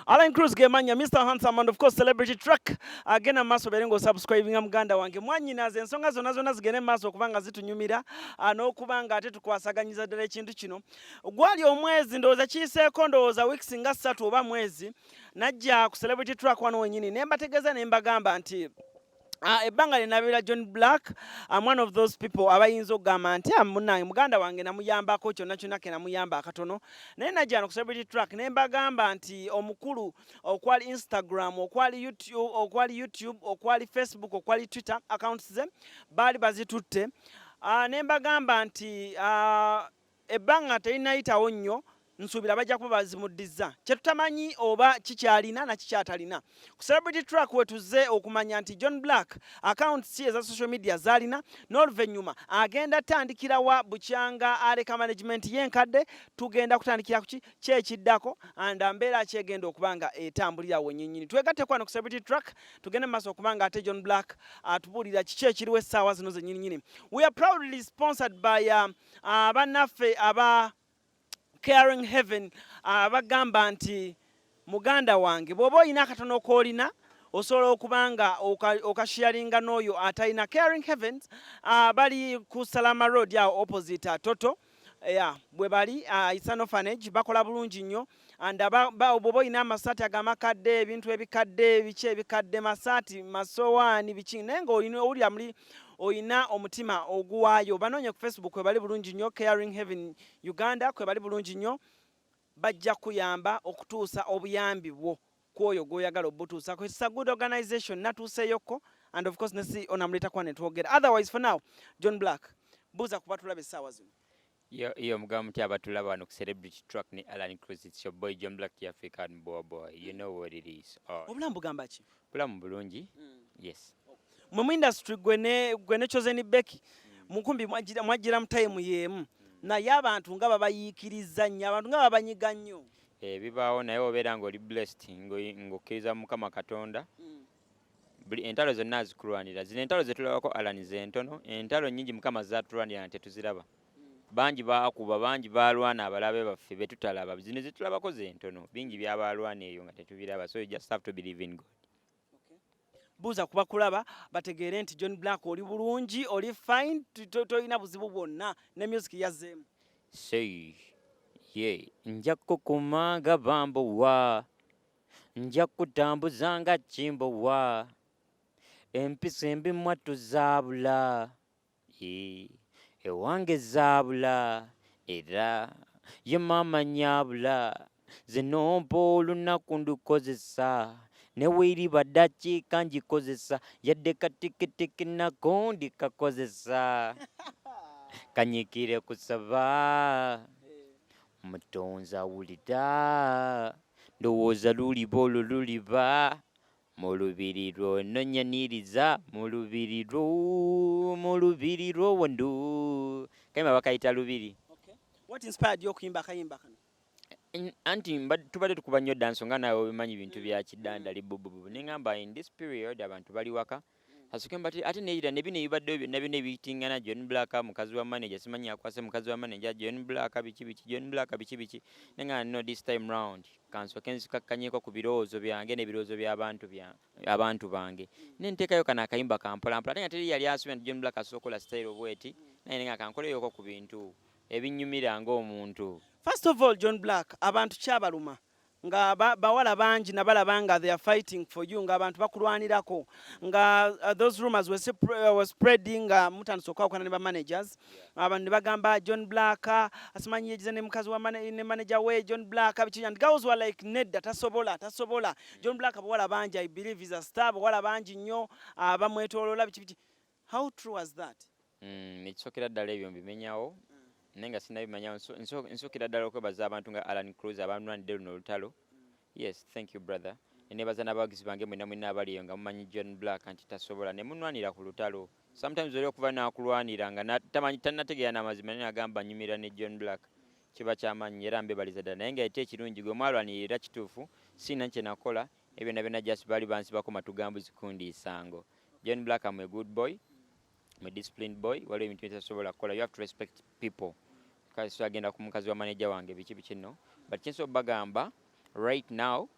Alan Cruz Gemanya, Mr. Handsome, and of course celebrity track. Again, amaso berengo subscribing muganda wange. Mwanyinaze ensonga zonna zonna zigene maso okubanga zitunyumira n'okubanga ate tukwasaganyiza ddala ekintu kino. Gwali omwezi ndowooza kiyiseeko ndowooza weeks nga 3 oba mwezi najja ku celebrity track wano wennyini ne mbategeeza ne mbagamba nti ebbanga linabira John Black, I'm one of those people abayinza okugamba nti munnange muganda wange namuyambako kyonna kyonna ke namuyamba akatono naye najja no ku celebrity track ne mbagamba nti omukulu okwali Instagram okwali YouTube okwali Facebook okwali Twitter accounts ze baali bazitutte ne mbagamba nti ebbanga terinayitawo nnyo nsuubira bajja kuba bazimuddiza kyetutamanyi oba kikyalina na kikyatalina ku celebrity track wetuze okumanya nti John Black accounts eza social media zalina n'oluvannyuma agenda tandikira wa bukyanga aleka management yenkadde tugenda kutandikira ku kyekiddako and mbeera kyegenda okubanga etambulira wennyinnyini twegatte kwano ku celebrity track tugende maaso okubanga ate John Black atubuulira kiki ekiriwo essaawa zino zennyininyini. We are proudly sponsored by bannaffe aba Caring Heaven bagamba nti muganda wange bw'oba olina akatono k'olina osobola okubanga okasharinga n'oyo atalina. Caring Heaven bali ku Salama Road awo opposite Toto bwe bali it's an orphanage bakola bulungi nnyo and bw'oba olina amasaati agamakadde ebintu ebikadde biki ebikadde masaati masowaani biki naye ng'owulira muli oyina omutima oguwaayo banoonye ku Facebook kwe bali bulungi nnyo Caring Heaven Uganda kwe bali bulungi nnyo bajja kuyamba okutuusa obuyambi bwo kwoyo gw'oyagala obutuusako. It's a good organization natuuseyoko and of course nesi onamuleta kwa netwogera otherwise for now John Black buuza kuba tulaba essaawa zino. Iyo mugamba muti abatulaba wano ku celebrity track ne Alan Cruz, it's your boy John Black, the African boy. You know what it is. Obulamu bugamba ki? Bulamu bulungi. Yes. Mu industry gwe ne Chosen Becky mukumbi mwajira mu time yemu naye abantu nga babayiikiriza nnyo abantu nga babanyiga nnyo. Bibaawo naye obeera ng'oli blessed ng'okkiriza Mukama Katonda. Buli entalo zonna azikulwanira. Zino entalo zetulabako Alan zentono, entalo nnyingi Mukama zaatulwanira nti tetuziraba. Bangi baakuba bangi baalwana abalabe baffe betutalaba. Zino zetulabako zentono bingi byabaalwana eyo nga tetubiraba, so you just have to believe in God. Buuza kuba kulaba bategeere nti John Black oli bulungi oli fine toyina buzibu bwonna ne music yazzeemu. Nja kukumanga bambowa nja kutambuza nga kimbowa empisa embi mwattu zaabula ewange zaabula era ye maama nyaabula zinompa olunaku ndukozesa neweeriba ddakiika ngikozesa yadde katikitiki nako ndikakozesa kanyikire kusaba mutonzi awulira ndowooza luliba olwo luliba mu lubiri lwo nonyaniriza mu lubiri lwo wandu kayimba bakayita lubiri. What inspired you okuyimba akayimba kano? Anti tubadde tukuba nnyo dda nsonga naawe obimanyi bintu bya kiddandali bububu neŋŋamba in this period abantu bali waka asooke mbati ate neera ne bino ebibaddeyo byonna bino ebitingana John Black mukazi wa manager simanyi akwase mukazi wa manager John Black biki John Black biki neŋŋamba no this time round kansooke nzikakkanyeeko ku birowoozo byange n'ebirowoozo by'abantu bange nenteekayo kano akayimba kampolampola ate nga teri yali asubira nti John Black asookola style obweti naye nga kankoleyoko ku bintu ebinnyumira ng'omuntu. First of all John Black abantu kyabaluma nga bawala bangi nabalaba nga they are fighting for you nga abantu bakulwanirako nga those rumors were spreading mutandise okwawukana ne bamanagers abantu ne bagamba John Black asimanyi yegize ne mukazi wa ne manager we John Black biki and girls were like nedda tasobola John Black abawala bangi I believe is a star abawala bangi nnyo bamwetooloola biki how true was that? Ekisokera ddala ebyo mbimenyawo nenga sinabimanyawo nsukira ddala okwebaza abantu nga Alan Cruz abanwanidde luno olutalo. Yes, thank you brother. Nebaza n'abawagizi bange mwenna abali eyo nga mumanyi John Black nti tasobola ne munwanira ku lutalo. Sometimes oli okuva n'akulwanira nga tannategeera n'amazima naye agamba nyumira ne John Black kiba kyamaanyi era mbebaliza ddala naye nga ate ekirungi gwe mwalwanirira kituufu sina kye nakola ebyo byonna just bali bansibako matugambo zikundi isango. John Black am a good boy, I'm a disciplined boy, waliwo ebintu bitasobola kukola. You have to respect people. Kasi agenda ku mukazi wa manager wange biki no but kinso bagamba right now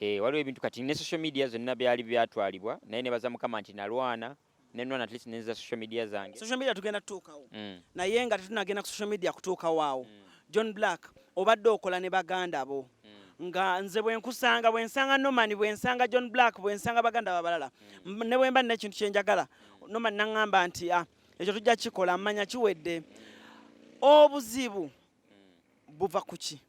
Waliwo ebintu kati ne social media zonna byali byatwalibwa naye ne baza Mukama nti nalwana nenwana at least neza social media zange. Social media tugenda tutuukawo. Naye nga tetunagenda ku social media kutuukawo awo. John Black obadde okola ne baganda bo. Nga nze bwenkusanga bwensanga Norman bwensanga John Black bwensanga baganda babalala. Ne bwemba nina ekintu kyenjagala. Norman nangamba nti ekyo tujja kikola mmanya kiwedde. Obuzibu buva kuki?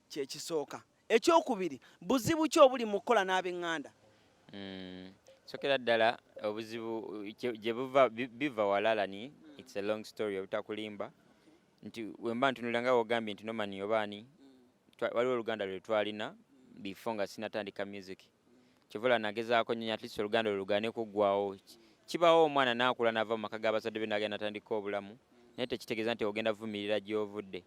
Kye kisooka. Ekyokubiri buzibu ki obuli mu kukola n'ab'eŋŋanda? Sokera ddala obuzibu gye biva walalani. It's a long story obutakulimba nti wemba ntunulira nga wogambye nti Norman obaani waliwo oluganda lwe twalina before nga sinatandika music. Kivula nagezaako nyonya at least oluganda lugane kuggwawo. Kibawo omwana n'akula n'ava mu maka g'abazadde be n'agenda natandika obulamu naye tekitegeeza nti ogenda vumirira gy'ovudde.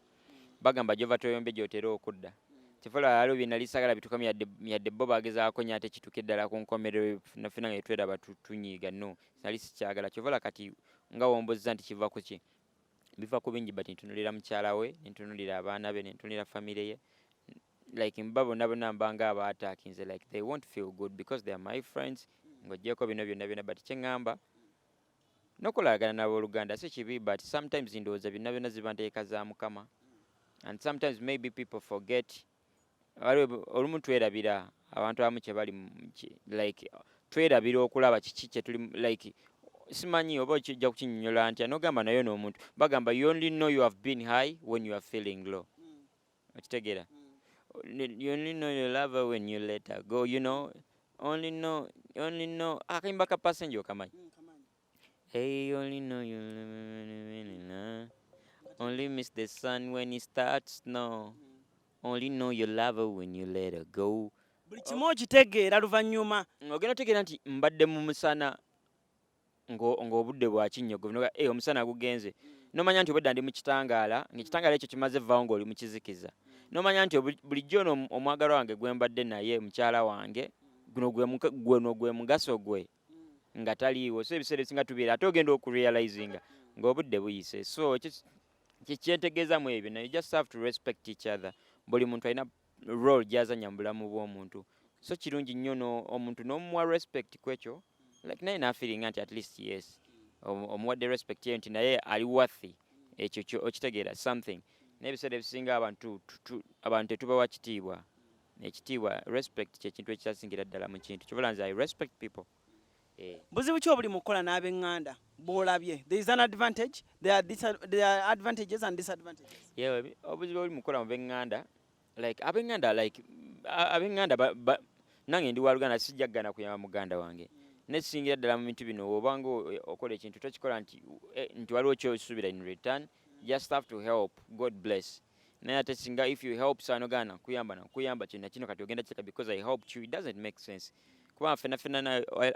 Bagamba gy'ova toyombe gy'otera okudda. Kivula waliwo bye nali sagala bitukamu yadde bo bagezaako nnyo ate kituuke ddala ku nkomerero nafena nga tweraba tunyiiga no nali sikyagala. Kivula kati nga wombozza nti kiva ku ki? Biva ku bingi but ntunulira mukyala we ntunulira abaana be ntunulira family ye. Like mba bonna bonna mbanga abaataakinze like they won't feel good because they are my friends. Ng'oggyeko bino byonna but kye ŋŋamba n'okolagana n'abooluganda si kibi but sometimes ndowooza byonna byonna ziba nteeka za Mukama and sometimes maybe people forget. Olumu twerabira abantu abamu kye bali like twerabira okulaba kiki kye tuli like simanyi oba kijja kukinyonyola ntya n'ogamba nayo n'omuntu bagamba you only know you have been high when you are feeling low. Okitegeera? You only know your lover when you let her go, you know. Only know akayimba ka Passenger okamanyi? Hey, only know you only miss the sun when it starts snow. Only know your lover when you let her go. Buli kimu okitegeera luvannyuma. Ogenda otegeera nti mbadde mu musana ng'obudde bwa kinnyogo noga omusana gugenze. Nomanya nti obudde ndi mu kitangaala ng'ekitangaala ekyo kimaze vaawo ng'oli mu kizikiza. Nomanya nti bulijjo ono omwagalwa wange gwe mbadde naye mukyala wange guno gwe mugaso gwe nga taliiwo. So ebiseera ebisinga tubeera ate ogenda okurealizinga ng'obudde buyise. So kyentegeeza mu ebyo you just have to respect each other. Buli muntu alina role gy'azannya mu bulamu bw'omuntu. So kirungi nnyo omuntu n'omuwa respect kwekyo like naye n'afeelinga nti at least yes omuwadde respect ye nti naye ali worthy ekyo okitegeera something. N'ebiseera ebisinga abantu tetubawa kitiibwa. Ekitiibwa respect kye kintu ekyasingira ddala mu kintu. Kivula nze I respect people. Buzibu ki obuli mu kukola n'ab'eŋŋanda bw'olabye? There is an advantage. There are advantages and disadvantages. Yeah, obuzibu obuli mu kukola mu b'eŋŋanda like ab'eŋŋanda nange ndi waluganda sijja kugana kuyamba muganda wange. Nesingira ddala mu bintu bino obanga okola ekintu tokikola nti waliwo kyosuubira in return. Just have to help. God bless. Naye ate singa if you help sanogana kuyamba kino kati ogenda kyeka because I helped you, it doesn't make sense. Kuba fena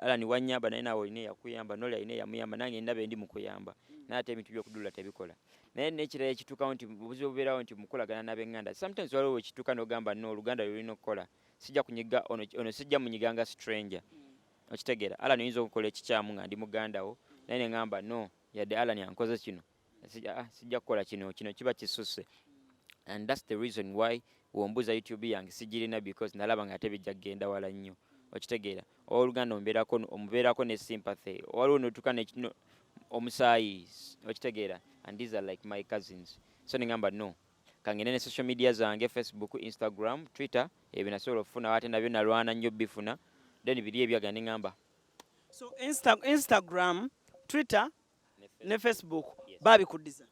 alani wanyamba naye nawe olina yakuyamba n'oli alina yamuyamba nange ndaba ndi mu kuyamba naye ate ebintu by'okudula tebikola. Naye n'ekirala ekituukawo nti obuzibu bubeerawo nti mukolagana n'ab'eŋŋanda sometimes waliwo ekituuka n'ogamba no oluganda lulina okukola sijja kunyiga ono sijja munyiganga stranger. Okitegeera Alan oyinza okukola ekikyamu nga ndi muganda wo naye ne ŋŋamba no yadde Alan yankoze kino sijja kukola kino kiba kisusse. And that's the reason why wombuza YouTube yange sijirina because nalaba nga ate bijja kugenda wala nnyo. Okitegeera oluganda omubeerako ne sympathy waliwo notuka omusaayi okitegeera and these are like my cousins. So ne ŋŋamba no kangende ne social media zange Facebook, Instagram, Twitter ebyo nasobola okufuna ate nabyo nalwana nnyo bifuna then biri ebyaga ne ŋŋamba. So Instagram, Twitter ne Facebook babikuddiza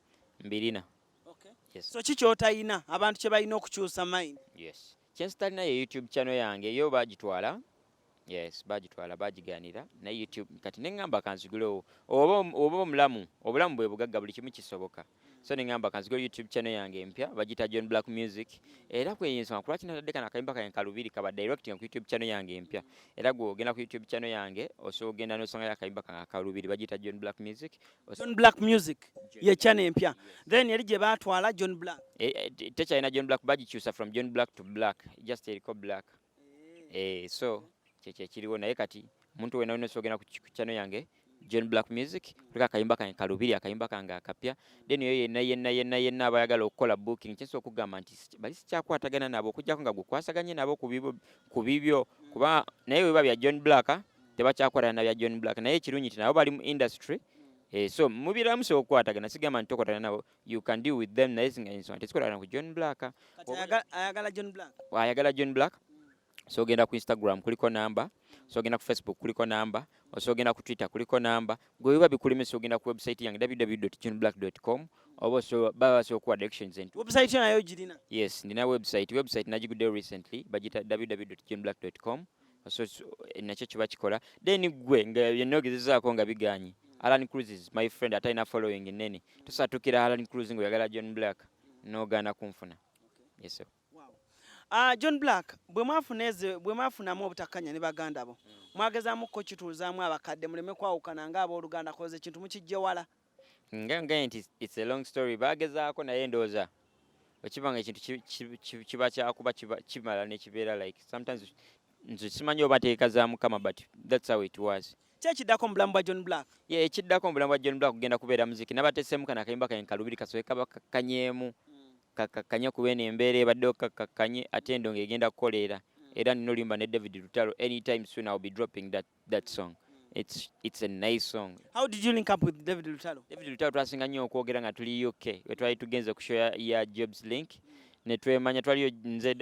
mbirina. Okay. Yes. So kikyotayina abantu kye balina okukyusa mind. Yes. Kyensitalina ye YouTube channel yange yo bagitwala. Yes, bagitwala bagiganira na YouTube kati ne ŋŋamba kanzigulewo oba obulamu bwe bugagga buli kimu kisoboka. So ne ŋŋamba kanzigule YouTube channel yange empya bagita John Black Music era kweyinza kulwaki natadde kana akayimba kange kalubiri kaba directing ku YouTube channel yange empya era gwe ogenda ku YouTube channel yange osobola ogenda n'osanga akayimba kange kalubiri bagita John Black Music. John Black Music ye channel empya then yali gye batwala John Black tekyalina John Black bagikyusa from John Black to Black just eriko Black. So kyekiriwo naye kati omuntu wena wena osogenda ku channel yange John Black Music kuliko akayimba kange kalubiri akayimba kange akapya then yo yenna abayagala okukola booking kinso okugamba nti bali sikyakwatagana nabo okujjako nga gukwasaganye nabo ku bibyo kuba naye weba bya John Black tebakyakwatagana na bya John Black naye ekirungi nti nabo bali mu industry so mubiramu so okwatagana sigamba nti tokwatagana nabo you can deal with them naye singa nsonga tezikwatagana ku John Black ayagala John Black ayagala John Black so ogenda ku Instagram kuliko namba so ogenda ku Facebook kuliko namba so ogenda ku Twitter kuliko namba gwe biba bikulemesa ogenda ku website yange www.johnblack.com oba so baba so ku directions into website yayo girina yes ndina website najigudde recently bagita www.johnblack.com so nakyo kiba kikola then gwe nga yenogezezaako nga biganyi Alan Cruises my friend atalina following nene tosatukira Alan Cruising oyagala John Black n'ogaana kunfuna yes sir. John Black bwe mwafunamu obutakkanya ne baganda bo mwagezaamu ko kituuzaamu abakadde muleme kwawukana nga abooluganda koze ekintu mukijje wala nga nti it's a long story bagezaako naye ndooza okibanga ekintu kiba kyakuba kimala ne kibeera like sometimes nze simanyi oba teeka za Mukama but that's how it was. Kyekiddako mu bulamu bwa John Black? Yeah, ekiddako mu bulamu bwa John Black kugenda kubeera muziki nabateesemu kana akayimba kange kalubiri kasobe kaba kakanyeemu kakakanya kubeera embeera ebaddeho kakakanye ate endo ng'egenda kukoleera era nino limba ne David Lutalo anytime soon I'll be dropping that song. It's a nice song. How did you link up with David Lutalo? David Lutalo twasinga nnyo okwogera nga tuli UK we twali tugenze ku show ya Jobs Link ne twemanya twaliyo nze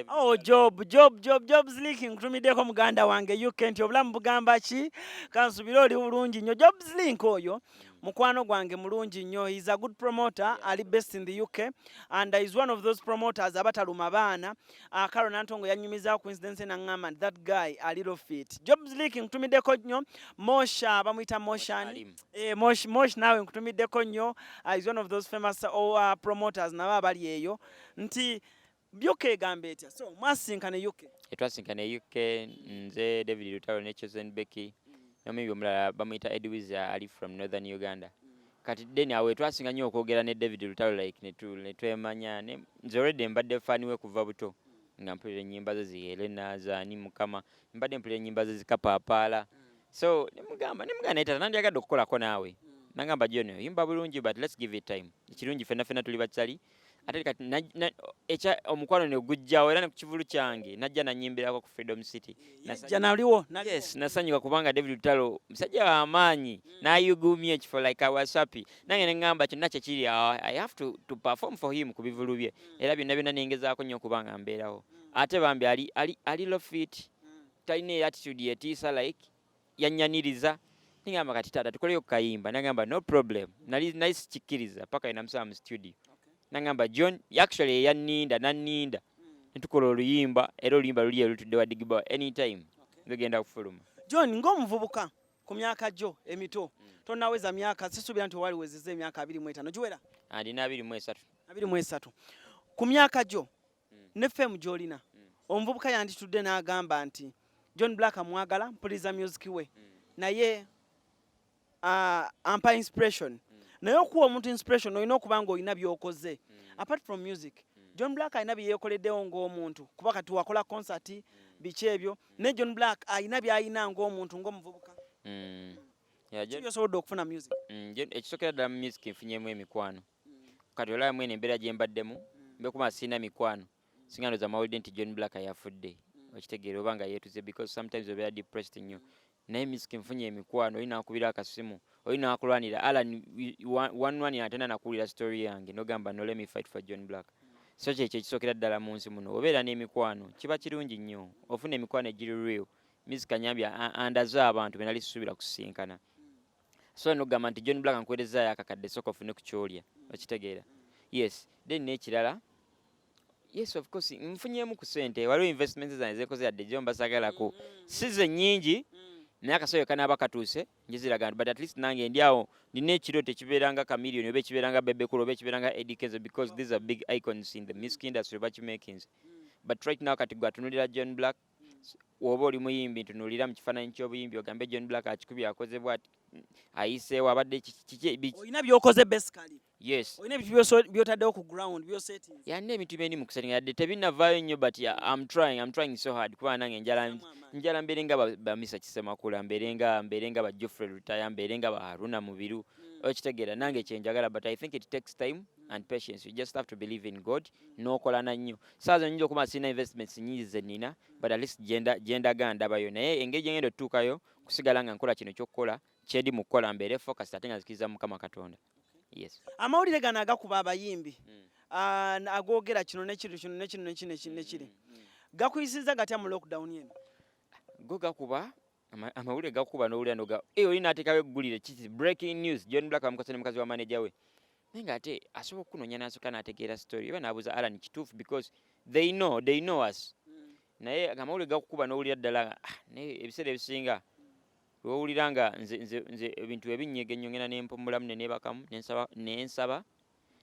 Jobs Link nkutumiddeko muganda wange UK nti obulamu bugamba ki kansubira oli bulungi nnyo Jobs Link oyo mukwano gwange mulungi nnyo he's a good promoter ali based in the UK and is one of those promoters abataluma baana Karo Nantongo yanyumiza coincidence na ngamba that guy a little fit Jobs Link nkutumiddeko nnyo Mosha bamuyita Moshani Mosh nawe nkutumiddeko nnyo is one of those famous promoters nabo bali eyo nti byuke gambe etya so mwasinkane UK twasinkane UK nze David Lutalo ne Chosen Becky namibyo mulala bamuyita Edwiz ali from Northern Uganda kati deni awe twasinga nnyo okwogera ne David Lutalo like ne twemanya nze already mbadde fani we kuva buto nga mpulira ennyimba ze ziyelena zaani Mukama mbadde mpulira ennyimba ze zikapapaala so nemugamba naye nandiyagadde okukolako naawe nagamba John yimba bulungi but let's give it time ekirungi fenna tuli bakyali ate kati omukwano ne gujjawo era ne ku kivulu kyange najja nanyimbirako ku Freedom City yes nasanyuka kubanga David Lutalo musajja w'amaanyi n'ayugumya ekifo like awasapi nange ne ngamba kyonna kyekiri I have to perform for him ku bivulu bye era byonna nengezaako nnyo kubanga mbeerawo ate Bambi ali low fit talina attitude yetiisa like yannyaniriza ningamba kati taata tukoleyo kukayimba nagamba no problem nali sikikkiriza paka inamusaba mu studio nangamba John actually yanninda nitukola oluyimba era oluyimba luli olutudde wadigibwa anytime ngegenda kufuluma John ng'omuvubuka ku myaka gyo emito tonaweza myaka sisuubira nti wali wezezza emyaka 25 giwera ndina 23 ku myaka gyo ne femu gy'olina omuvubuka yanditudde n'agamba nti John Black amwagala mpuliza music we naye ampa inspiration naye okuwa omuntu inspiration olina okuba nga olina by'okoze apart from music John Black alina bye yeekoleddewo ng'omuntu kuba kati wakola concert biki ebyo ne John Black alina by'alina ng'omuntu ng'omuvubuka osobola okufuna music ekisokera ddala mu music nfunyemu emikwano kati olaba mwene embeera gye mbaddemu mbekuba siina mikwano singa ndooza amawulidde nti John Black yafudde okitegeera oba nga yeetuze because sometimes obeera depressed nnyo naye music nfunye emikwano olina akubira akasimu olina akulwanira Alan wanwanira ate nakuwulira story yange nogamba no let me fight for John Black so kyekyo ekisokera ddala mu nsi muno obeera n'emikwano kiba kirungi nnyo ofuna emikwano egiri real music anyambya andaza abantu benali suubira kusinkana so nogamba nti John Black nkuweerezaayo akakadde soka ofune ku kyolya okitegeera yes then n'ekirala yes of course nfunyemu ku sente waliwo investments zange zekoze yadde gyo mbasagalako si ze nnyingi naye akasoyo kanaaba katuuse njiziraga but at least nange ndi awo nina ekiro tekibeeranga kamiliyoni oba ekibeeranga bebekulu oba ekibeeranga edikenzo because these are big icons in the music industry oba kimakings but right now kati gwatunulira John Black woba oli muyimbi ntunulira mu kifaananyi ky'obuyimbi ogambe John Black akikubye akozebwa ati ayiseewo abadde olina by'okoze basically yes olina ebintu by'otaddewo ku ground by'osettings yanne ebintu byeni mu kusettinga yadde tebinnavaayo nnyo but I'm trying so hard kuba nange njala njala mberenga ba Misa Kisemakula mberenga ba Geoffrey Rutaya mberenga ba Haruna Mubiru okitegera nange kyenjagala, but I think it takes time and patience. You just have to believe in God n'okola na nnyo. Saazo nyinza okuba sina investments nyingi ze nina, but at least genda ganda bayo naye engeri ngendo tukayo kusigala nga nkola kino kyokkola kyedi mu kukola mbeere focus ate nga zikiriza Mukama Katonda. Yes. Amawulire gano agakuba abayimbi agogera kino nekiri gakuyisiza gatya mu lockdown yeno? Go gakuba amawulire gakuba n'owulira noga oli n'ateekawo eggulire kiti breaking news John Black amukosene mukazi wa manager we nenga ate asobola okunonya n'asooka n'ategeera story eba n'abuuza Alan kituufu because they know us. Naye amawulire gakukuba n'owulira ddala naye ebiseera ebisinga wowulira nga nze ebintu ebinnyega ennyo ngenda n'empommulamu neneebakamu nensaba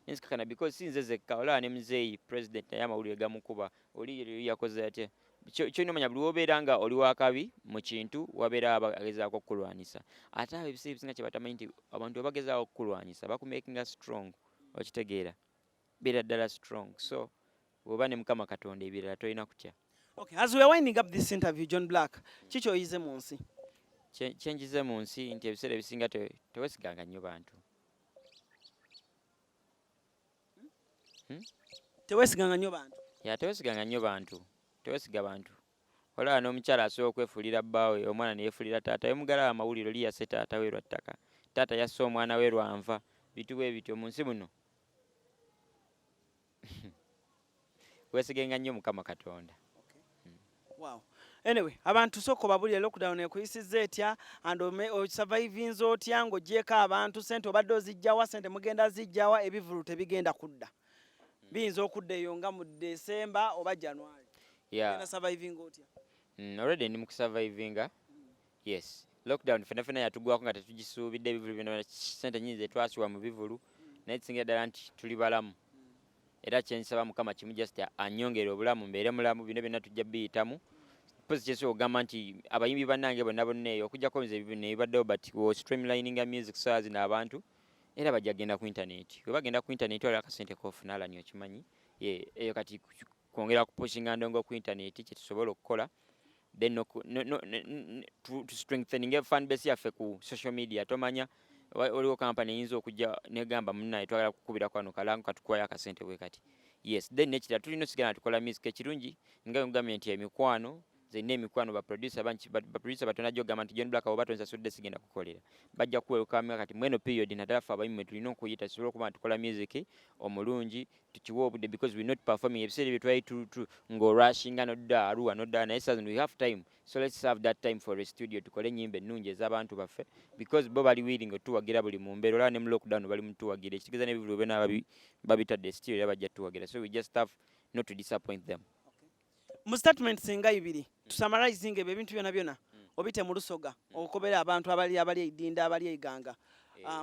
nensikakana because sinze zekka olaba ne muzeeyi president naye amawulire gamukuba oli yakoze atya. Kyolina omanya buli wobeera nga oli wakabi mu kintu wabeera abagezaako okukulwanyisa ate abo ebiseera ebisinga kye batamanyi nti abantu abagezaako okukulwanyisa bakumakinga strong okitegeera beera ddala strong, so bw'oba ne Mukama Katonda ebirala tolina kutya. Okay, as we are winding up this interview, John Black, kiki oyize mu nsi? Kyenjize mu nsi nti ebiseera ebisinga tewesiganga nnyo bantu. Tewesiganga nnyo bantu? Tewesiganga nnyo bantu. Tewesiga bantu. Olaba n'omukyala asobola okwefuulira bbaawe, omwana ne yeefuulira taata. Yomugala amawulire oli yasse taata we lwa ttaka. Taata yasse omwana we lwa nva. Bitu bwe bityo mu nsi muno. Weesigenga nnyo Mukama Katonda. Wow. Anyway, abantu soko babulire lockdown ekuyisizza etya and surviving otya ng'oggyeko abantu sente obadde ozijjawa sente mugenda zijjawa ebivulu tebigenda kudda. Biyinza okudda eyo nga mu December oba January. Yeah. Surviving otya? Already ndi mu kusurvivinga. Yes. Lockdown fena yatugwako nga tetugisuubidde ebivulu bino sente nnyingi ze twasiwa mu bivulu naye tusingira ddala nti tuli balamu. Era kyensaba Mukama kimu just anyongere obulamu mbeere mulamu bino byonna tujja biyitamu. Pozi kyeso ogamba nti abayimbi bannange bonna eyo okujjako nze ne bibaddewo but streamlining music stars n'abantu era bajja genda ku internet. Bwe bagenda ku internet olaba akasente koofuna Alani okimanyi. Eyo kati kwongera kupushinga ndongo ku internet kye tusobola okukola. Then to strengthening fan base yaffe ku social media tomanya waliwo company eyinza okujja negamba munnaye twagala kukubira kwano kalangu katukwaya akasente bwe kati. Yes, then nekira tulina osigala tukola music ekirungi nga government emikwano zenna emikwano ba producer batona gyogamba nti John Black oba tonsasudde sigenda kukolera bajja kuwelukama kati mweno period naddala ffe abayimbi tulina okuyita tusobole okuba tukola music omulungi tukiwa obudde because we're not performing ebiseera bye twali ng'orushinga nodda Arua nodda naye saa zino we have time, so let's have that time for a studio tukole ennyimba ennungi ez'abantu baffe because bo bali willing otuwagira buli mu mbeera olaba ne mu lockdown bali mutuwagira ekitegeeza n'ebivulu bena babitadde studio era bajja tuwagira, so we just have not to disappoint them. Mu statement singa ibiri tusamalizing ebintu byona obite mu lusoga okobera abantu abali edinda abali eiganga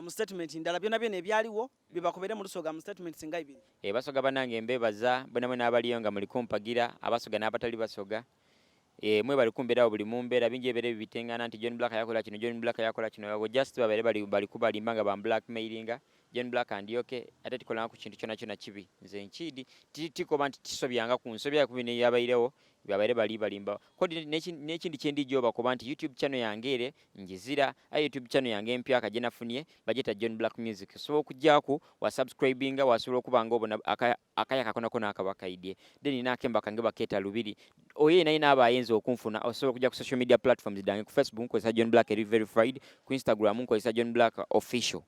mu statement ndala byona ebyaliwo bibakobere mu lusoga mu statement singa ibiri basoga banange mbebaza bona abaliyo nga muli kumpagira abasoga n'abatali basoga mwe bali kumberawo buli mumbeera bingi ebere bibitengana nti John Black yakola kino John Black yakola kino abo just babere bali kubalimba nga ba blackmailinga John Black andioke ate tikola ku kintu kyona kibi nze nkidi tikoba nti tisobyanga ku nsobya ku bino yabayirewo babere bali balimba kodi n'ekindi kyendijo bakoba nti YouTube channel yange njizira YouTube channel yange Mpya Kaje Nafunye bajeta John Black Music, so okujjako wa subscribinga wasobola okubanga obona akaya kakona akabakaidye then nakemba kange baketa lubiri oye naye n'abayenze okunfuna osobola okujja ku social media platforms dange ku Facebook nkozesa John Black verified, ku Instagram nkozesa John Black official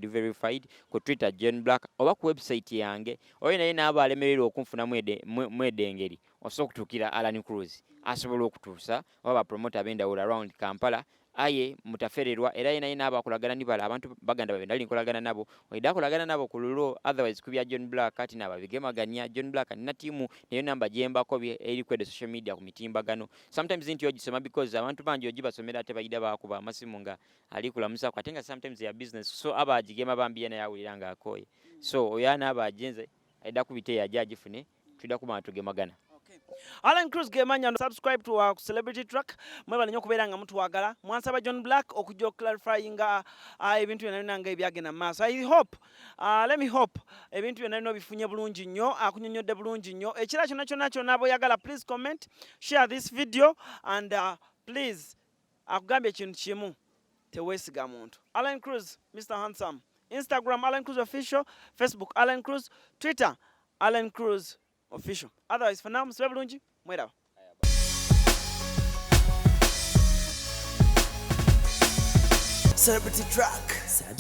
verified, ku Twitter John Black oba ku website yange oye naye n'abalemererwa okunfuna mwedengeri osobola okutuukira Alan Cruz asobola okutuusa oba promoter bendawula around Kampala aye mutafererwa era yena n'abakolagana nibala abantu baganda babenda linkolagana nabo oida kolagana nabo kululo otherwise kubya John Black kati nababigemaganya John Black na timu neyo namba jemba ko eri kwede social media ku mitimbagano sometimes into yogisema because abantu bangi ogibasomera ate bayida bakuba amasimu nga ali kulamusa kwa tenga sometimes ya business so abajigema Bambi yena yawuliranga akoye so oyana abajenze aida kubite ya judge fune tuda kuma tugemagana. Okay. Alan Cruz gemanya subscribe to our celebrity track. Mwebale nnyo kubeera nga mutuwagala. Mwansaba John Black okujja clarifyinga ebintu byonna nange ebyagenda maaso. I hope, let me hope ebintu byonna bino bifunye bulungi nnyo, akunyonyodde bulungi nnyo. Ekira kyonna bw'oyagala, please comment, share this video and please akugambye ekintu kimu, teweesiga muntu. Alan Cruz, Mr. Handsome. Instagram Alan Cruz Official, Facebook Alan Cruz, Twitter Alan Cruz Official. Otherwise, for now, musibe bulungi, mwera. Celebrity track. Subscribe.